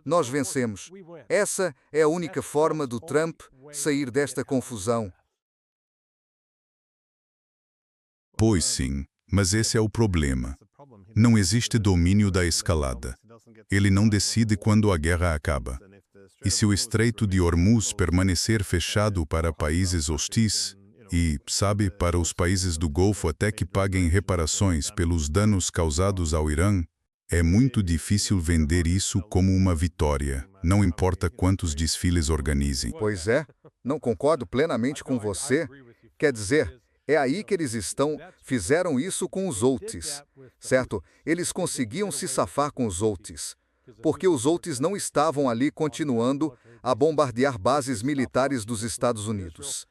Nós vencemos. Essa é a única forma do Trump sair desta confusão. Pois sim, mas esse é o problema. Não existe domínio da escalada. Ele não decide quando a guerra acaba. E se o Estreito de Hormuz permanecer fechado para países hostis e, para os países do Golfo até que paguem reparações pelos danos causados ao Irã, é muito difícil vender isso como uma vitória, não importa quantos desfiles organizem. Pois é, não concordo plenamente com você. Quer dizer, é aí que eles fizeram isso com os Houthis, certo? Eles conseguiam se safar com os Houthis, porque os Houthis não estavam ali continuando a bombardear bases militares dos Estados Unidos.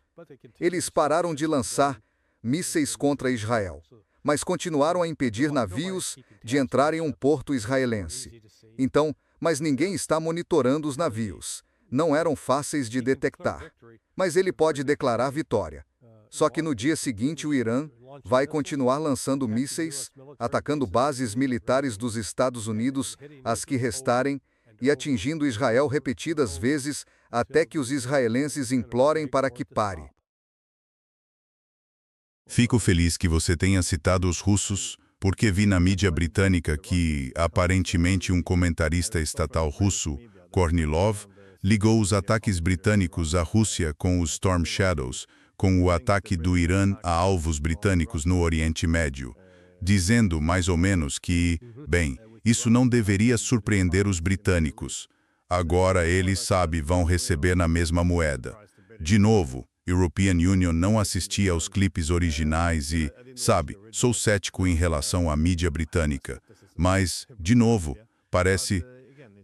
Eles pararam de lançar mísseis contra Israel, mas continuaram a impedir navios de entrar em um porto israelense. Então, mas ninguém está monitorando os navios. Não eram fáceis de detectar. Mas ele pode declarar vitória. Só que no dia seguinte o Irã vai continuar lançando mísseis, atacando bases militares dos Estados Unidos, as que restarem, e atingindo Israel repetidas vezes até que os israelenses implorem para que pare. Fico feliz que você tenha citado os russos, porque vi na mídia britânica que, aparentemente, um comentarista estatal russo, Kornilov, ligou os ataques britânicos à Rússia com os Storm Shadows, com o ataque do Irã a alvos britânicos no Oriente Médio, dizendo mais ou menos que, isso não deveria surpreender os britânicos. Agora eles, vão receber na mesma moeda. De novo, European Union não assistia aos clipes originais e, sou cético em relação à mídia britânica. Mas, de novo, parece...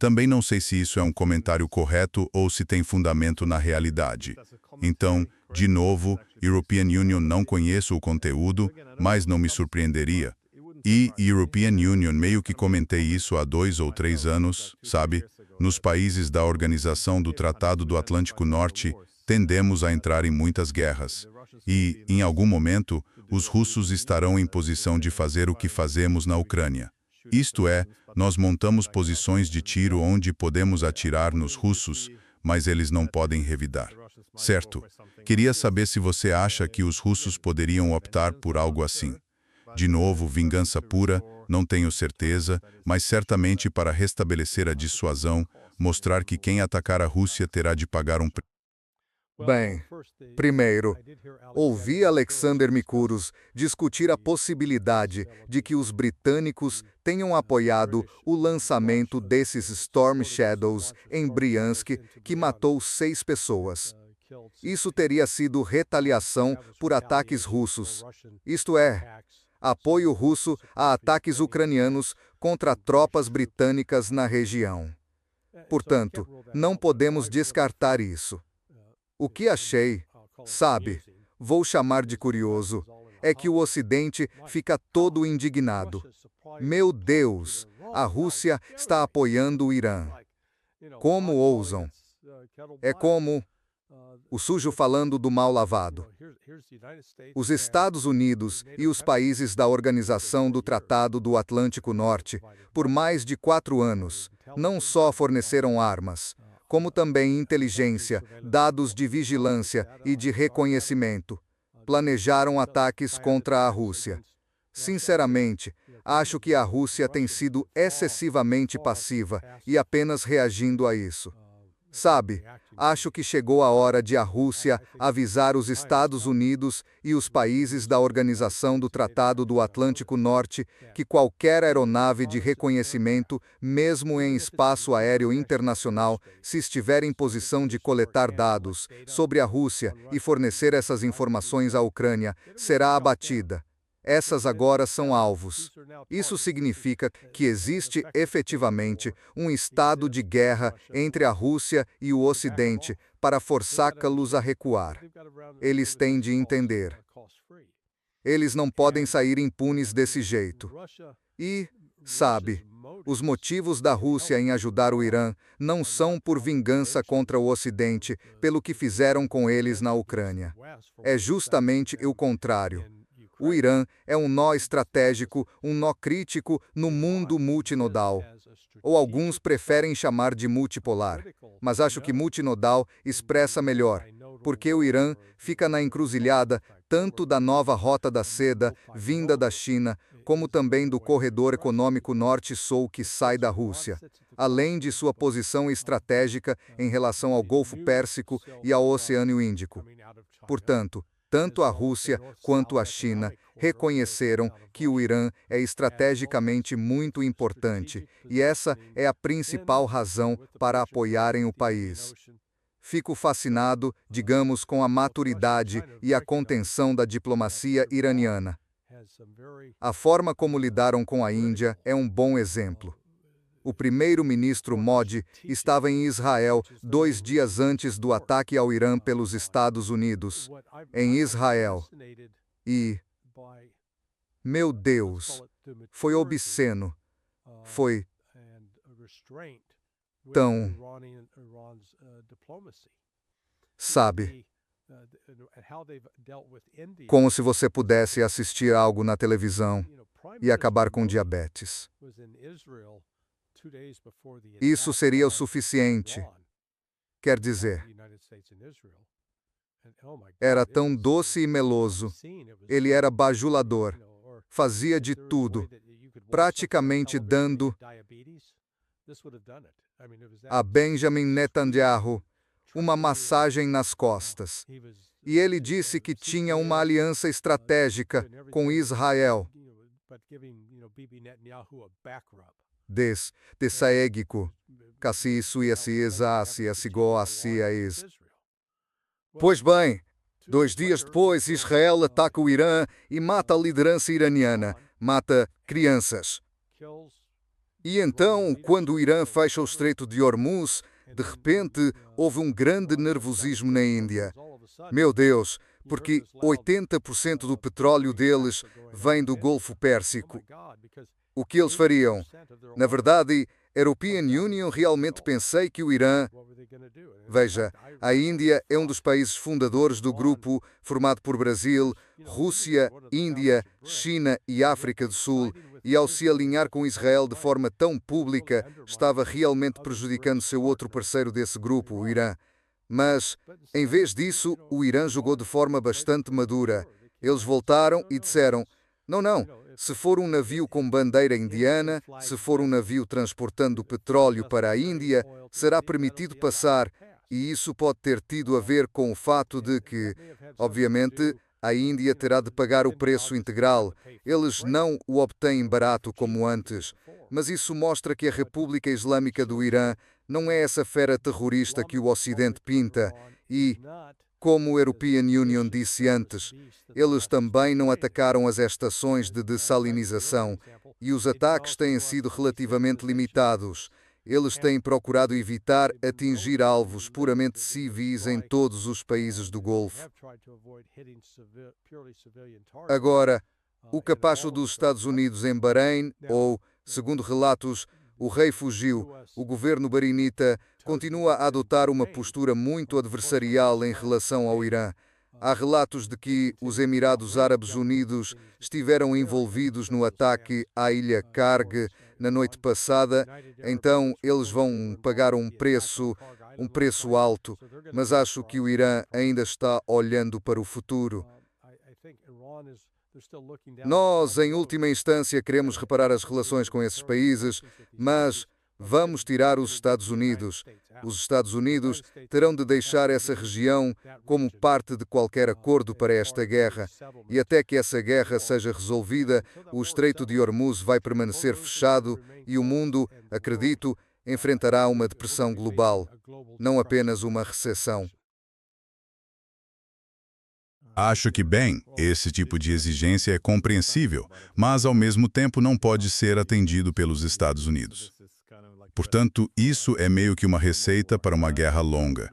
Também não sei se isso é um comentário correto ou se tem fundamento na realidade. Então, de novo, European Union não conheço o conteúdo, mas não me surpreenderia. E European Union meio que comentei isso há 2 ou 3 anos, Nos países da Organização do Tratado do Atlântico Norte, tendemos a entrar em muitas guerras. E, em algum momento, os russos estarão em posição de fazer o que fazemos na Ucrânia. Isto é, nós montamos posições de tiro onde podemos atirar nos russos, mas eles não podem revidar. Certo? Queria saber se você acha que os russos poderiam optar por algo assim. De novo, vingança pura, não tenho certeza, mas certamente para restabelecer a dissuasão, mostrar que quem atacar a Rússia terá de pagar um preço. Bem, primeiro, ouvi Alexander Mikouros discutir a possibilidade de que os britânicos tenham apoiado o lançamento desses Storm Shadows em Briansk, que matou 6 pessoas. Isso teria sido retaliação por ataques russos. Isto é, apoio russo a ataques ucranianos contra tropas britânicas na região. Portanto, não podemos descartar isso. O que achei, vou chamar de curioso, é que o Ocidente fica todo indignado. Meu Deus, a Rússia está apoiando o Irã. Como ousam? É como o sujo falando do mal lavado. Os Estados Unidos e os países da Organização do Tratado do Atlântico Norte, por mais de 4 anos, não só forneceram armas, como também inteligência, dados de vigilância e de reconhecimento. Planejaram ataques contra a Rússia. Sinceramente, acho que a Rússia tem sido excessivamente passiva e apenas reagindo a isso. Sabe, acho que chegou a hora de a Rússia avisar os Estados Unidos e os países da Organização do Tratado do Atlântico Norte que qualquer aeronave de reconhecimento, mesmo em espaço aéreo internacional, se estiver em posição de coletar dados sobre a Rússia e fornecer essas informações à Ucrânia, será abatida. Essas agora são alvos. Isso significa que existe efetivamente um estado de guerra entre a Rússia e o Ocidente para forçá-los a recuar. Eles têm de entender. Eles não podem sair impunes desse jeito. E, sabe, os motivos da Rússia em ajudar o Irã não são por vingança contra o Ocidente pelo que fizeram com eles na Ucrânia. É justamente o contrário. O Irã é um nó estratégico, um nó crítico no mundo multinodal. Ou alguns preferem chamar de multipolar, mas acho que multinodal expressa melhor, porque o Irã fica na encruzilhada tanto da nova Rota da Seda, vinda da China, como também do corredor econômico norte-sul que sai da Rússia, além de sua posição estratégica em relação ao Golfo Pérsico e ao Oceano Índico. Portanto, tanto a Rússia quanto a China reconheceram que o Irã é estrategicamente muito importante, e essa é a principal razão para apoiarem o país. Fico fascinado, digamos, com a maturidade e a contenção da diplomacia iraniana. A forma como lidaram com a Índia é um bom exemplo. O primeiro-ministro Modi estava em Israel 2 dias antes do ataque ao Irã pelos Estados Unidos, em Israel. E, meu Deus, foi obsceno. Foi tão, sabe, como se você pudesse assistir algo na televisão e acabar com diabetes. Isso seria o suficiente. Quer dizer, era tão doce e meloso. Ele era bajulador. Fazia de tudo, praticamente dando a Benjamin Netanyahu uma massagem nas costas. E ele disse que tinha uma aliança estratégica com Israel. Desaégico, cassiço e is. Pois bem, 2 dias depois, Israel ataca o Irã e mata a liderança iraniana, mata crianças. E então, quando o Irã fecha o Estreito de Hormuz, de repente, houve um grande nervosismo na Índia. Meu Deus, porque 80% do petróleo deles vem do Golfo Pérsico. O que eles fariam? Na verdade, European Union realmente pensei que o Irã... Veja, a Índia é um dos países fundadores do grupo formado por Brasil, Rússia, Índia, China e África do Sul, e ao se alinhar com Israel de forma tão pública, estava realmente prejudicando seu outro parceiro desse grupo, o Irã. Mas, em vez disso, o Irã jogou de forma bastante madura. Eles voltaram e disseram: não, se for um navio com bandeira indiana, se for um navio transportando petróleo para a Índia, será permitido passar, e isso pode ter tido a ver com o fato de que, obviamente, a Índia terá de pagar o preço integral. Eles não o obtêm barato como antes, mas isso mostra que a República Islâmica do Irã não é essa fera terrorista que o Ocidente pinta e, como o European Union disse antes, eles também não atacaram as estações de dessalinização e os ataques têm sido relativamente limitados. Eles têm procurado evitar atingir alvos puramente civis em todos os países do Golfo. Agora, o capacho dos Estados Unidos em Bahrein, ou, segundo relatos, o rei fugiu, o governo barinita continua a adotar uma postura muito adversarial em relação ao Irã. Há relatos de que os Emirados Árabes Unidos estiveram envolvidos no ataque à ilha Karg na noite passada, então eles vão pagar um preço um preço alto, mas acho que o Irã ainda está olhando para o futuro. Nós, em última instância, queremos reparar as relações com esses países, mas vamos tirar os Estados Unidos. Os Estados Unidos terão de deixar essa região como parte de qualquer acordo para esta guerra. E até que essa guerra seja resolvida, o Estreito de Hormuz vai permanecer fechado e o mundo, acredito, enfrentará uma depressão global, não apenas uma recessão. Acho que, bem, esse tipo de exigência é compreensível, mas ao mesmo tempo não pode ser atendido pelos Estados Unidos. Portanto, isso é meio que uma receita para uma guerra longa.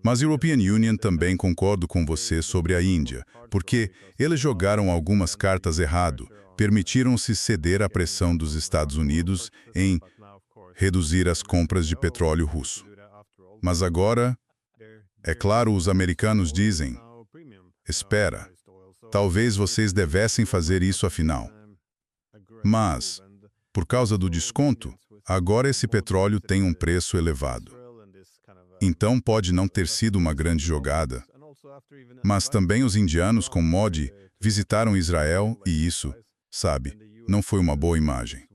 Mas a European Union também concordo com você sobre a Índia, porque eles jogaram algumas cartas errado, permitiram-se ceder à pressão dos Estados Unidos em reduzir as compras de petróleo russo. Mas agora, é claro, os americanos dizem: espera, talvez vocês devessem fazer isso afinal. Mas, por causa do desconto, agora esse petróleo tem um preço elevado. Então pode não ter sido uma grande jogada. Mas também os indianos com Modi visitaram Israel e isso, sabe, não foi uma boa imagem.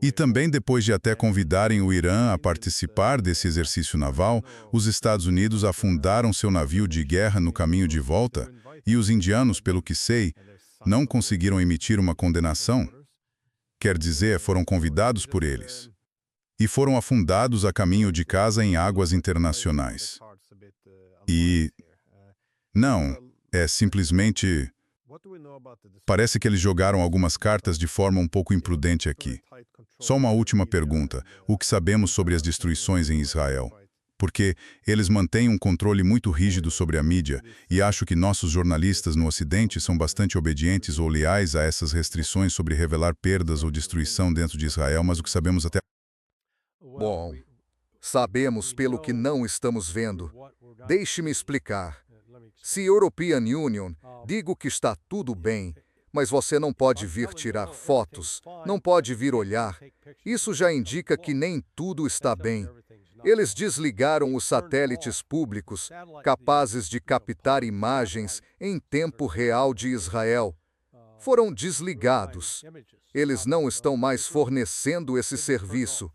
E também depois de até convidarem o Irã a participar desse exercício naval, os Estados Unidos afundaram seu navio de guerra no caminho de volta e os indianos, pelo que sei, não conseguiram emitir uma condenação. Quer dizer, foram convidados por eles. E foram afundados a caminho de casa em águas internacionais. E... não, é simplesmente... parece que eles jogaram algumas cartas de forma um pouco imprudente aqui. Só uma última pergunta. O que sabemos sobre as destruições em Israel? Porque eles mantêm um controle muito rígido sobre a mídia e acho que nossos jornalistas no Ocidente são bastante obedientes ou leais a essas restrições sobre revelar perdas ou destruição dentro de Israel, mas o que sabemos até... Bom, sabemos pelo que não estamos vendo. Deixe-me explicar. Se European Union, digo que está tudo bem, mas você não pode vir tirar fotos, não pode vir olhar. Isso já indica que nem tudo está bem. Eles desligaram os satélites públicos, capazes de captar imagens em tempo real de Israel. Foram desligados. Eles não estão mais fornecendo esse serviço.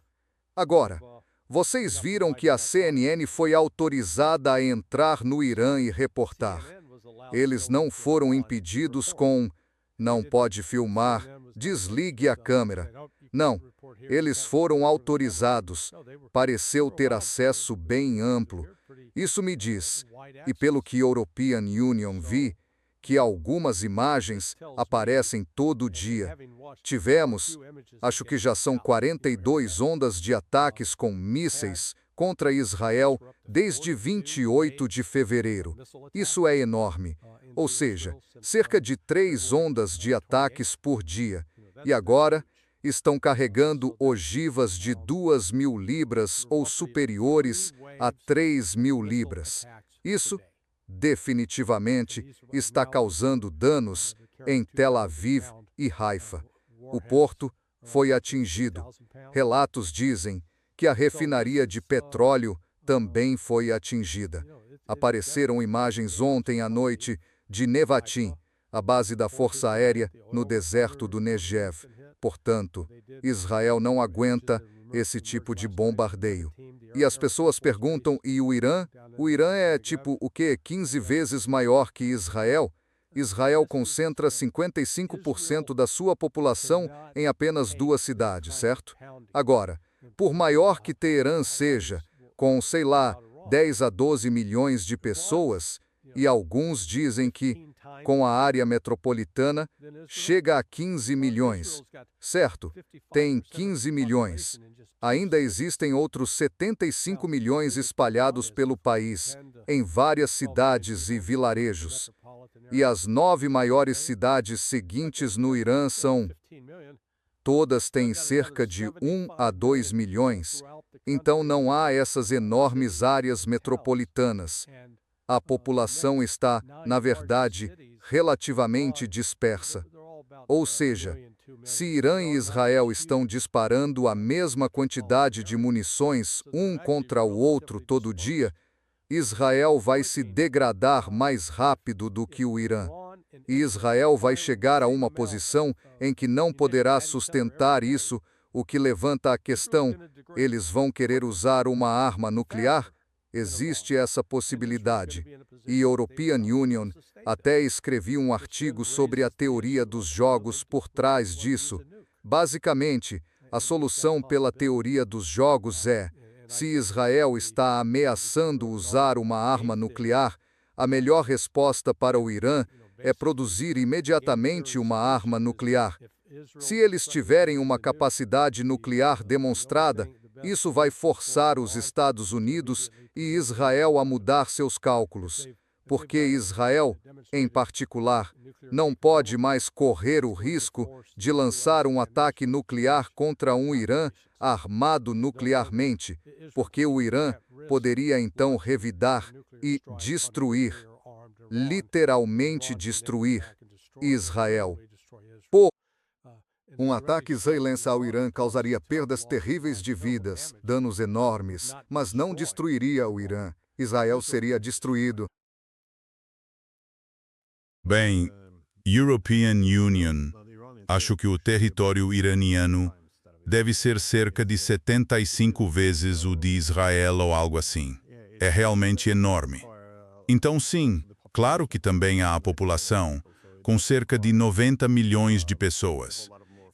Agora, vocês viram que a CNN foi autorizada a entrar no Irã e reportar. Eles não foram impedidos com "não pode filmar, desligue a câmera". Não, eles foram autorizados. Pareceu ter acesso bem amplo. Isso me diz, e pelo que European Union vi, que algumas imagens aparecem todo dia. Tivemos, acho que já são 42 ondas de ataques com mísseis contra Israel desde 28 de fevereiro. Isso é enorme. Ou seja, cerca de 3 ondas de ataques por dia. E agora estão carregando ogivas de 2.000 libras ou superiores a 3.000 libras. Isso definitivamente está causando danos em Tel Aviv e Haifa. O porto foi atingido. Relatos dizem que a refinaria de petróleo também foi atingida. Apareceram imagens ontem à noite de Nevatim, a base da Força Aérea no deserto do Negev. Portanto, Israel não aguenta esse tipo de bombardeio. E as pessoas perguntam, e o Irã? O Irã é tipo o quê? 15 vezes maior que Israel? Israel concentra 55% da sua população em apenas 2 cidades, certo? Agora, por maior que Teherã seja, com, sei lá, 10 a 12 milhões de pessoas, e alguns dizem que, com a área metropolitana, chega a 15 milhões, certo? Tem 15 milhões. Ainda existem outros 75 milhões espalhados pelo país, em várias cidades e vilarejos. E as 9 maiores cidades seguintes no Irã são... todas têm cerca de 1 a 2 milhões, então não há essas enormes áreas metropolitanas. A população está, na verdade, relativamente dispersa. Ou seja, Se Irã e Israel estão disparando a mesma quantidade de munições um contra o outro todo dia, Israel vai se degradar mais rápido do que o Irã. E Israel vai chegar a uma posição em que não poderá sustentar isso, o que levanta a questão: eles vão querer usar uma arma nuclear? Existe essa possibilidade. E European Union até escrevi um artigo sobre a teoria dos jogos por trás disso. Basicamente, a solução pela teoria dos jogos é: se Israel está ameaçando usar uma arma nuclear, a melhor resposta para o Irã é produzir imediatamente uma arma nuclear. Se eles tiverem uma capacidade nuclear demonstrada, isso vai forçar os Estados Unidos e Israel a mudar seus cálculos, porque Israel, em particular, não pode mais correr o risco de lançar um ataque nuclear contra um Irã armado nuclearmente, porque o Irã poderia então revidar e destruir, literalmente destruir, Israel. Um ataque israelense ao Irã causaria perdas terríveis de vidas, danos enormes, mas não destruiria o Irã. Israel seria destruído. Bem, European Union, acho que o território iraniano deve ser cerca de 75 vezes o de Israel ou algo assim. É realmente enorme. Então sim, claro que também há a população, com cerca de 90 milhões de pessoas.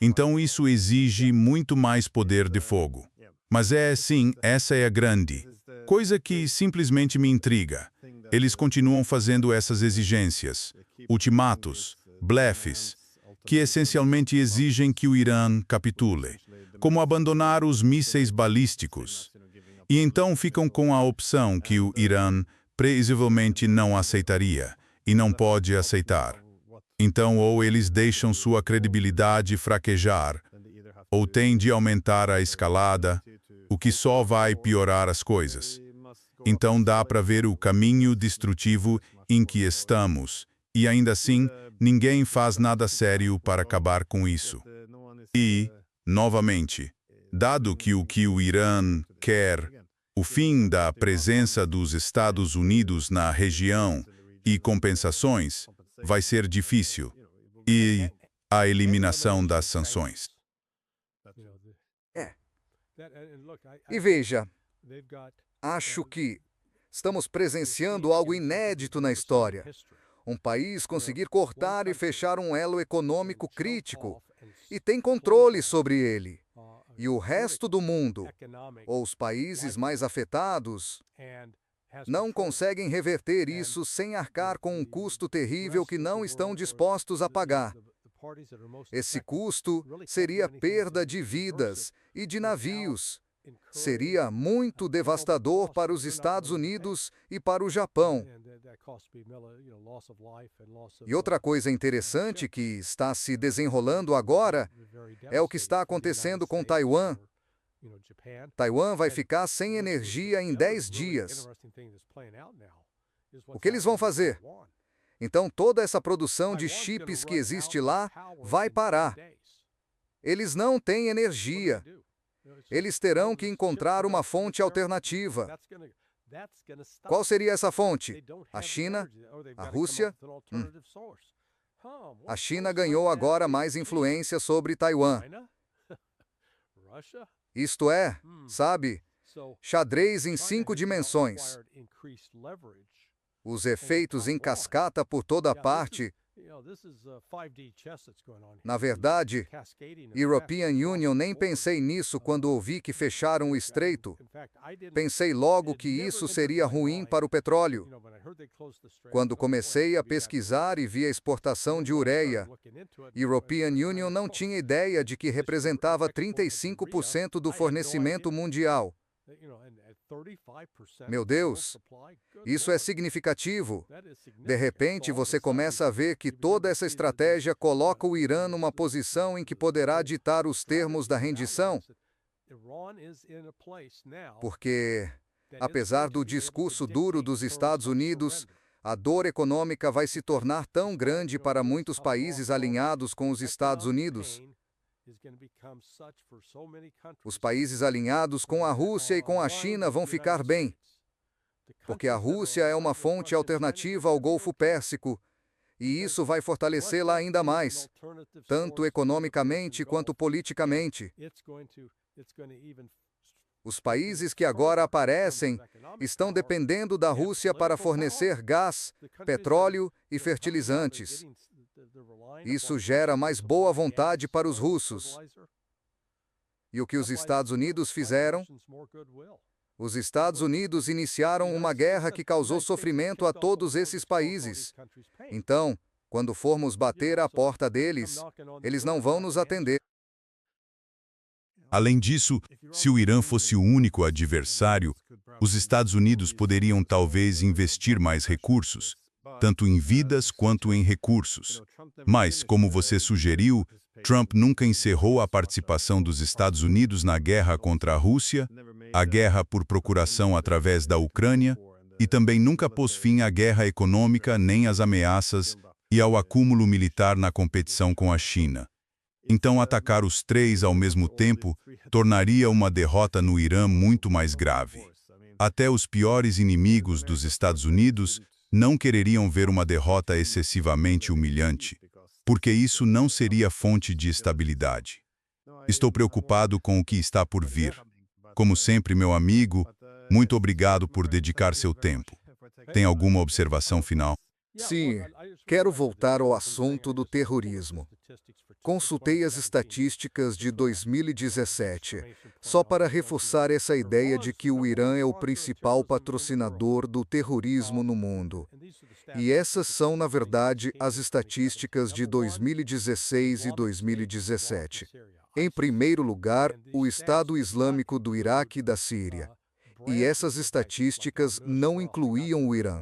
Então isso exige muito mais poder de fogo. Mas sim, essa é a grande coisa que simplesmente me intriga. Eles continuam fazendo essas exigências, ultimatos, blefes, que essencialmente exigem que o Irã capitule, como abandonar os mísseis balísticos. E então ficam com a opção que o Irã previsivelmente não aceitaria e não pode aceitar. Então, ou eles deixam sua credibilidade fraquejar, ou têm de aumentar a escalada, o que só vai piorar as coisas. Então dá para ver o caminho destrutivo em que estamos, e ainda assim, ninguém faz nada sério para acabar com isso. E, novamente, dado que o Irã quer o fim da presença dos Estados Unidos na região e compensações, vai ser difícil. E a eliminação das sanções. E veja, acho que estamos presenciando algo inédito na história. Um país conseguir cortar e fechar um elo econômico crítico e tem controle sobre ele. E o resto do mundo, ou os países mais afetados, não conseguem reverter isso sem arcar com um custo terrível que não estão dispostos a pagar. Esse custo seria perda de vidas e de navios. Seria muito devastador para os Estados Unidos e para o Japão. E outra coisa interessante que está se desenrolando agora é o que está acontecendo com Taiwan. Taiwan vai ficar sem energia em 10 dias. O que eles vão fazer? Então toda essa produção de chips que existe lá vai parar. Eles não têm energia. Eles terão que encontrar uma fonte alternativa. Qual seria essa fonte? A China? A Rússia? A China ganhou agora mais influência sobre Taiwan. Isto é, sabe, xadrez em 5 dimensões. Os efeitos em cascata por toda parte. Na verdade, European Union nem pensei nisso quando ouvi que fecharam o estreito. Pensei logo que isso seria ruim para o petróleo. Quando comecei a pesquisar e vi a exportação de ureia, European Union não tinha ideia de que representava 35% do fornecimento mundial. Meu Deus, isso é significativo. De repente, você começa a ver que toda essa estratégia coloca o Irã numa posição em que poderá ditar os termos da rendição. Porque, apesar do discurso duro dos Estados Unidos, a dor econômica vai se tornar tão grande para muitos países alinhados com os Estados Unidos. Os países alinhados com a Rússia e com a China vão ficar bem, porque a Rússia é uma fonte alternativa ao Golfo Pérsico, e isso vai fortalecê-la ainda mais, tanto economicamente quanto politicamente. Os países que agora aparecem estão dependendo da Rússia para fornecer gás, petróleo e fertilizantes. Isso gera mais boa vontade para os russos. E o que os Estados Unidos fizeram? Os Estados Unidos iniciaram uma guerra que causou sofrimento a todos esses países. Então, quando formos bater à porta deles, eles não vão nos atender. Além disso, se o Irã fosse o único adversário, os Estados Unidos poderiam talvez investir mais recursos, tanto em vidas quanto em recursos. Mas, como você sugeriu, Trump nunca encerrou a participação dos Estados Unidos na guerra contra a Rússia, a guerra por procuração através da Ucrânia, e também nunca pôs fim à guerra econômica nem às ameaças e ao acúmulo militar na competição com a China. Então, atacar os três ao mesmo tempo tornaria uma derrota no Irã muito mais grave. Até os piores inimigos dos Estados Unidos não quereriam ver uma derrota excessivamente humilhante, porque isso não seria fonte de estabilidade. Estou preocupado com o que está por vir. Como sempre, meu amigo, muito obrigado por dedicar seu tempo. Tem alguma observação final? Sim, quero voltar ao assunto do terrorismo. Consultei as estatísticas de 2017, só para reforçar essa ideia de que o Irã é o principal patrocinador do terrorismo no mundo. E essas são, na verdade, as estatísticas de 2016 e 2017. Em primeiro lugar, o Estado Islâmico do Iraque e da Síria. E essas estatísticas não incluíam o Irã.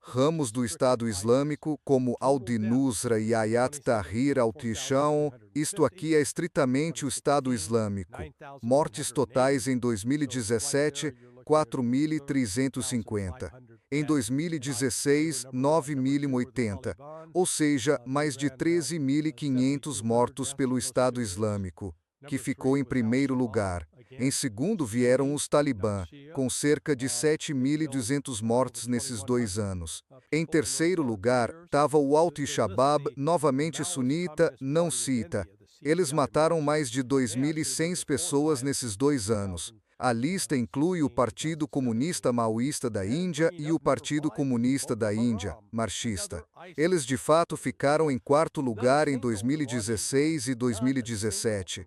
Ramos do Estado Islâmico, como Al-Nusra e Hayat Tahrir al-Sham, isto aqui é estritamente o Estado Islâmico. Mortes totais em 2017, 4.350. Em 2016, 9.080, ou seja, mais de 13.500 mortos pelo Estado Islâmico, que ficou em primeiro lugar. Em segundo vieram os Talibã, com cerca de 7.200 mortes nesses 2 anos. Em terceiro lugar, estava o Al-Shabaab, novamente sunita, não cita. Eles mataram mais de 2.100 pessoas nesses 2 anos. A lista inclui o Partido Comunista Maoísta da Índia e o Partido Comunista da Índia, marxista. Eles de fato ficaram em quarto lugar em 2016 e 2017.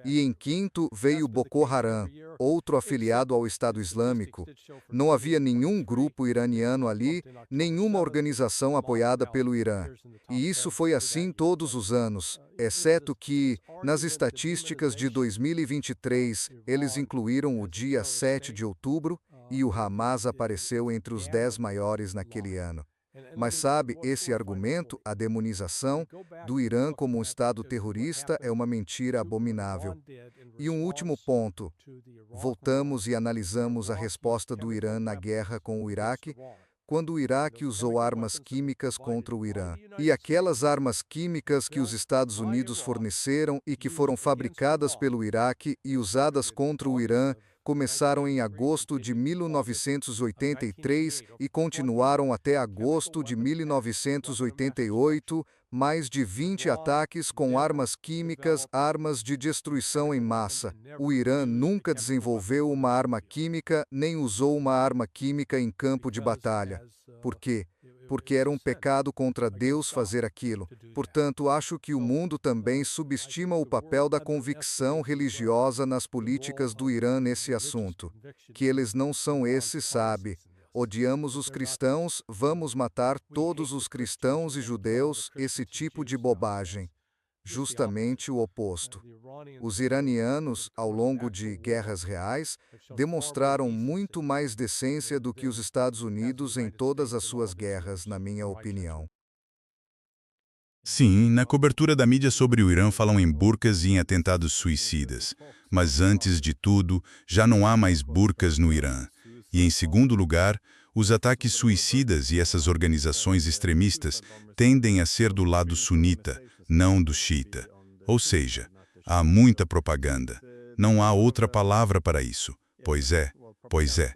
E em quinto veio Boko Haram, outro afiliado ao Estado Islâmico. Não havia nenhum grupo iraniano ali, nenhuma organização apoiada pelo Irã. E isso foi assim todos os anos, exceto que, nas estatísticas de 2023, eles incluíram o dia 7 de outubro e o Hamas apareceu entre os 10 maiores naquele ano. Mas sabe, esse argumento, a demonização do Irã como um Estado terrorista é uma mentira abominável. E um último ponto. Voltamos e analisamos a resposta do Irã na guerra com o Iraque, quando o Iraque usou armas químicas contra o Irã. E aquelas armas químicas que os Estados Unidos forneceram e que foram fabricadas pelo Iraque e usadas contra o Irã começaram em agosto de 1983 e continuaram até agosto de 1988, mais de 20 ataques com armas químicas, armas de destruição em massa. O Irã nunca desenvolveu uma arma química nem usou uma arma química em campo de batalha. Por quê? Porque era um pecado contra Deus fazer aquilo. Portanto, acho que o mundo também subestima o papel da convicção religiosa nas políticas do Irã nesse assunto. Que eles não são esses, sabe? Odiamos os cristãos, vamos matar todos os cristãos e judeus, esse tipo de bobagem. Justamente o oposto. Os iranianos, ao longo de guerras reais, demonstraram muito mais decência do que os Estados Unidos em todas as suas guerras, na minha opinião. Sim, na cobertura da mídia sobre o Irã falam em burcas e em atentados suicidas. Mas antes de tudo, já não há mais burcas no Irã. E em segundo lugar, os ataques suicidas e essas organizações extremistas tendem a ser do lado sunita, não do xiita. Ou seja, Há muita propaganda. Não há outra palavra para isso. Pois é, pois é.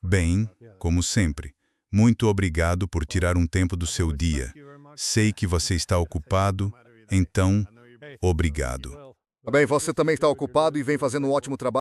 Bem, como sempre, muito obrigado por tirar um tempo do seu dia. Sei que você está ocupado, então, obrigado. Bem, você também está ocupado e vem fazendo um ótimo trabalho.